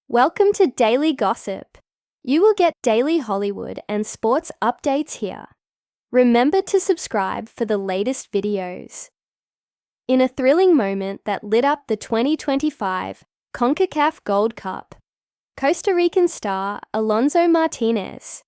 Welcome to Daily Gossip. You will get daily Hollywood and sports updates here. Remember to subscribe for the latest videos. In a thrilling moment that lit up the 2025 CONCACAF Gold Cup, Costa Rican star Alonso Martínez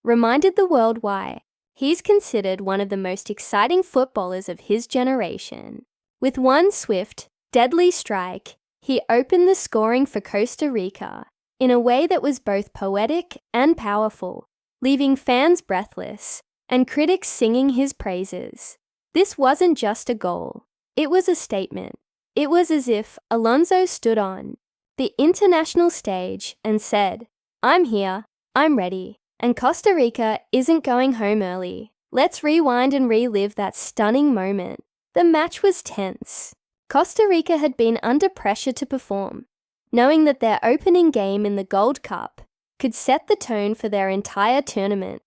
reminded the world why he's considered one of the most exciting footballers of his generation. With one swift, deadly strike, he opened the scoring for Costa Rica in a way that was both poetic and powerful, leaving fans breathless and critics singing his praises. This wasn't just a goal, it was a statement. It was as if Alonso stood on the international stage and said, "I'm here, I'm ready, and Costa Rica isn't going home early. Let's rewind and relive that stunning moment." The match was tense. Costa Rica had been under pressure to perform, knowing that their opening game in the Gold Cup could set the tone for their entire tournament.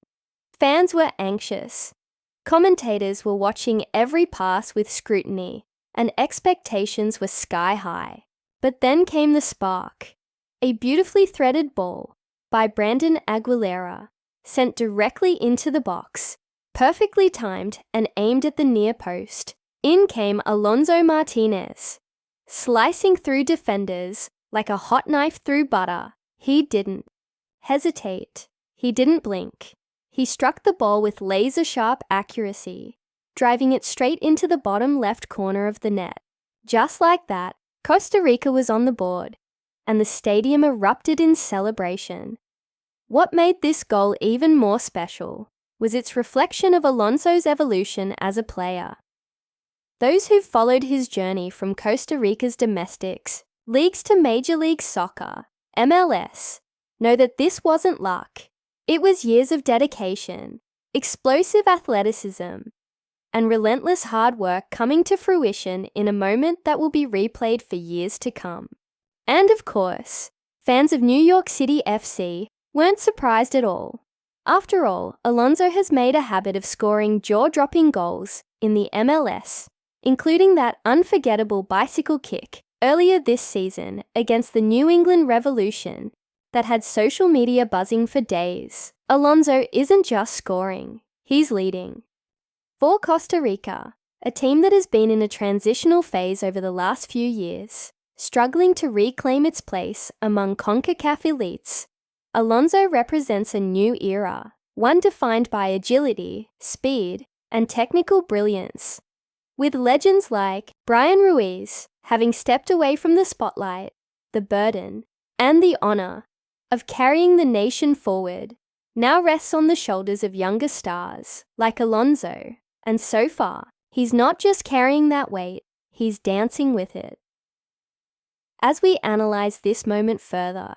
Fans were anxious. Commentators were watching every pass with scrutiny, and expectations were sky high. But then came the spark. A beautifully threaded ball by Brandon Aguilera, sent directly into the box, perfectly timed and aimed at the near post. In came Alonso Martínez, slicing through defenders like a hot knife through butter. He didn't hesitate. He didn't blink. He struck the ball with laser-sharp accuracy, driving it straight into the bottom left corner of the net. Just like that, Costa Rica was on the board, and the stadium erupted in celebration. What made this goal even more special was its reflection of Alonso's evolution as a player. Those who've followed his journey from Costa Rica's domestics leagues to Major League Soccer, MLS, know that this wasn't luck. It was years of dedication, explosive athleticism, and relentless hard work coming to fruition in a moment that will be replayed for years to come. And of course, fans of New York City FC weren't surprised at all. After all, Alonso has made a habit of scoring jaw-dropping goals in the MLS, including that unforgettable bicycle kick earlier this season against the New England Revolution that had social media buzzing for days. Alonso isn't just scoring, he's leading. For Costa Rica, a team that has been in a transitional phase over the last few years, struggling to reclaim its place among CONCACAF elites, Alonso represents a new era, one defined by agility, speed, and technical brilliance. With legends like Brian Ruiz having stepped away from the spotlight, the burden, and the honor of carrying the nation forward now rests on the shoulders of younger stars like Alonso, and so far, he's not just carrying that weight, he's dancing with it. As we analyze this moment further,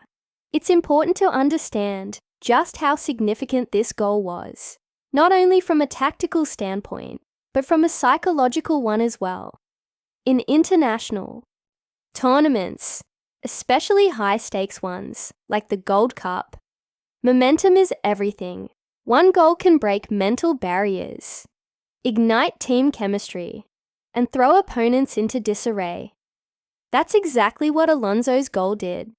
it's important to understand just how significant this goal was, not only from a tactical standpoint, but from a psychological one as well. In international tournaments, especially high-stakes ones like the Gold Cup, momentum is everything. One goal can break mental barriers, ignite team chemistry, and throw opponents into disarray. That's exactly what Alonso's goal did.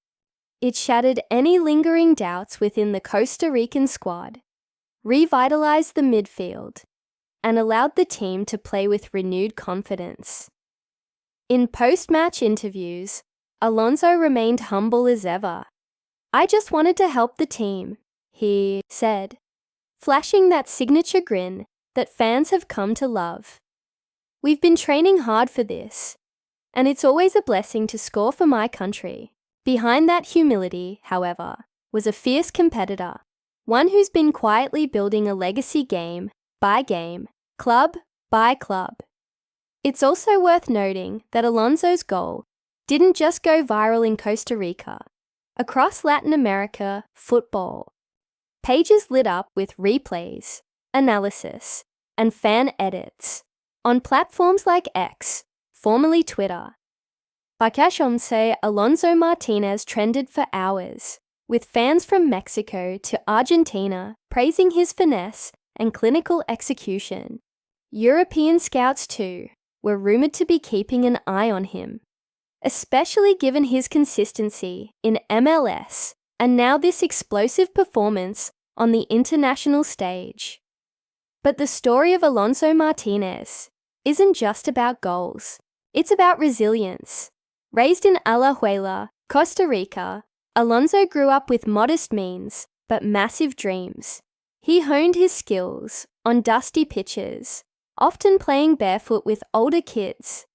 It shattered any lingering doubts within the Costa Rican squad, revitalized the midfield, and allowed the team to play with renewed confidence. In post-match interviews, Alonso remained humble as ever. "I just wanted to help the team," he said, flashing that signature grin that fans have come to love. "We've been training hard for this, and it's always a blessing to score for my country." Behind that humility, however, was a fierce competitor, one who's been quietly building a legacy game by game, club by club. It's also worth noting that Alonso's goal didn't just go viral in Costa Rica. Across Latin America, football, pages lit up with replays, analysis, and fan edits on platforms like X, formerly Twitter. Vacaciones Alonso Martínez trended for hours, with fans from Mexico to Argentina praising his finesse and clinical execution. European scouts, too, were rumored to be keeping an eye on him, especially given his consistency in MLS and now this explosive performance on the international stage. But the story of Alonso Martínez isn't just about goals. It's about resilience. Raised in Alajuela, Costa Rica, Alonso grew up with modest means but massive dreams. He honed his skills on dusty pitches, often playing barefoot with older kids,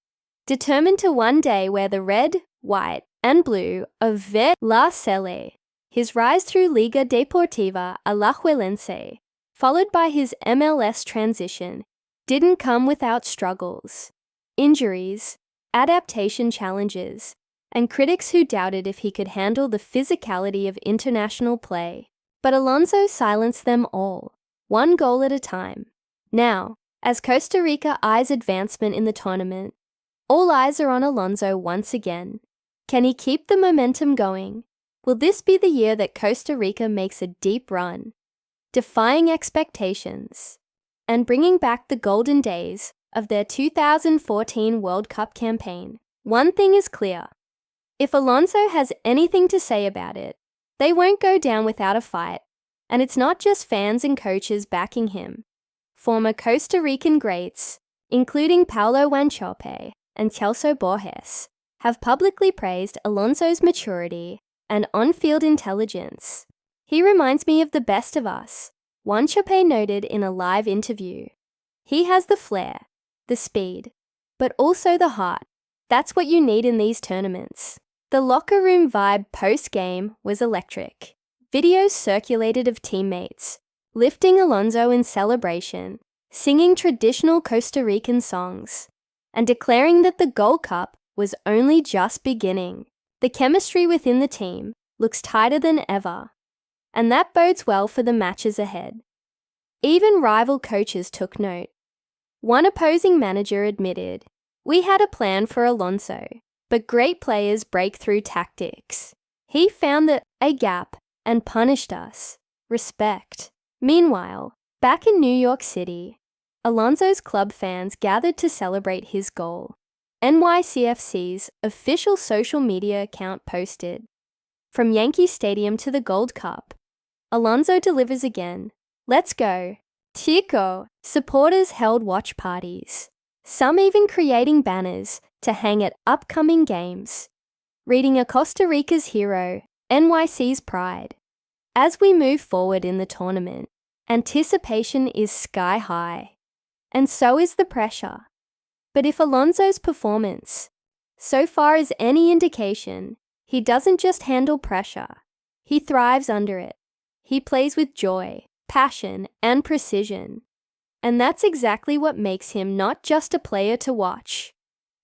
determined to one day wear the red, white, and blue of Verde La Cele. His rise through Liga Deportiva Alajuelense, followed by his MLS transition, didn't come without struggles, injuries, adaptation challenges, and critics who doubted if he could handle the physicality of international play. But Alonso silenced them all, one goal at a time. Now, as Costa Rica eyes advancement in the tournament, all eyes are on Alonso once again. Can he keep the momentum going? Will this be the year that Costa Rica makes a deep run, defying expectations, and bringing back the golden days of their 2014 World Cup campaign? One thing is clear. If Alonso has anything to say about it, they won't go down without a fight, and it's not just fans and coaches backing him. Former Costa Rican greats, including Paulo Wanchope and Celso Borges, have publicly praised Alonso's maturity and on-field intelligence. He reminds me of the best of us, Wanchope noted in a live interview. He has the flair, the speed, but also the heart. That's what you need in these tournaments. The locker room vibe post-game was electric. Videos circulated of teammates lifting Alonso in celebration, singing traditional Costa Rican songs, and declaring that the Gold Cup was only just beginning. The chemistry within the team looks tighter than ever, and that bodes well for the matches ahead. Even rival coaches took note. One opposing manager admitted, "We had a plan for Alonso, but great players break through tactics. He found a gap and punished us. Respect." Meanwhile, back in New York City, Alonso's club fans gathered to celebrate his goal. NYCFC's official social media account posted, "From Yankee Stadium to the Gold Cup, Alonso delivers again. Let's go. Chico." Supporters held watch parties, some even creating banners to hang at upcoming games, reading a Costa Rica's hero, NYC's pride. As we move forward in the tournament, anticipation is sky high, and so is the pressure. But if Alonso's performance so far is any indication, he doesn't just handle pressure, he thrives under it. He plays with joy, passion, and precision. And that's exactly what makes him not just a player to watch,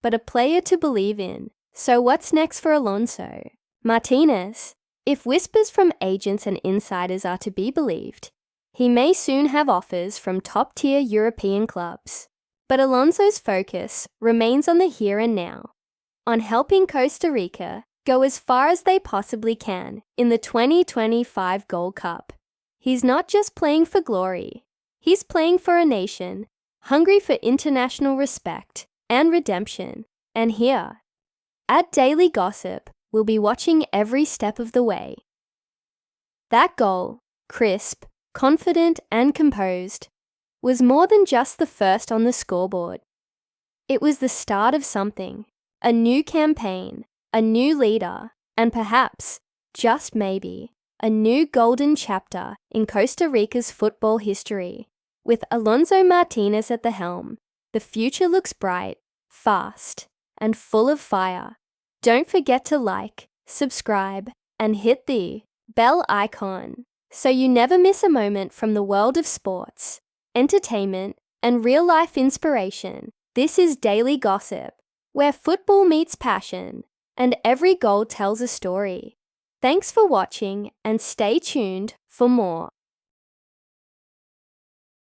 but a player to believe in. So what's next for Alonso Martínez? If whispers from agents and insiders are to be believed, he may soon have offers from top-tier European clubs. But Alonso's focus remains on the here and now, on helping Costa Rica go as far as they possibly can in the 2025 Gold Cup. He's not just playing for glory, he's playing for a nation hungry for international respect and redemption. And here, at Daily Gossip, we'll be watching every step of the way. That goal, crisp, confident, and composed, was more than just the first on the scoreboard. It was the start of something, a new campaign, a new leader, and perhaps, just maybe, a new golden chapter in Costa Rica's football history. With Alonso Martínez at the helm, the future looks bright, fast, and full of fire. Don't forget to like, subscribe, and hit the bell icon so you never miss a moment from the world of sports, entertainment, and real-life inspiration. This is Daily Gossip, where football meets passion, and every goal tells a story. Thanks for watching, and stay tuned for more.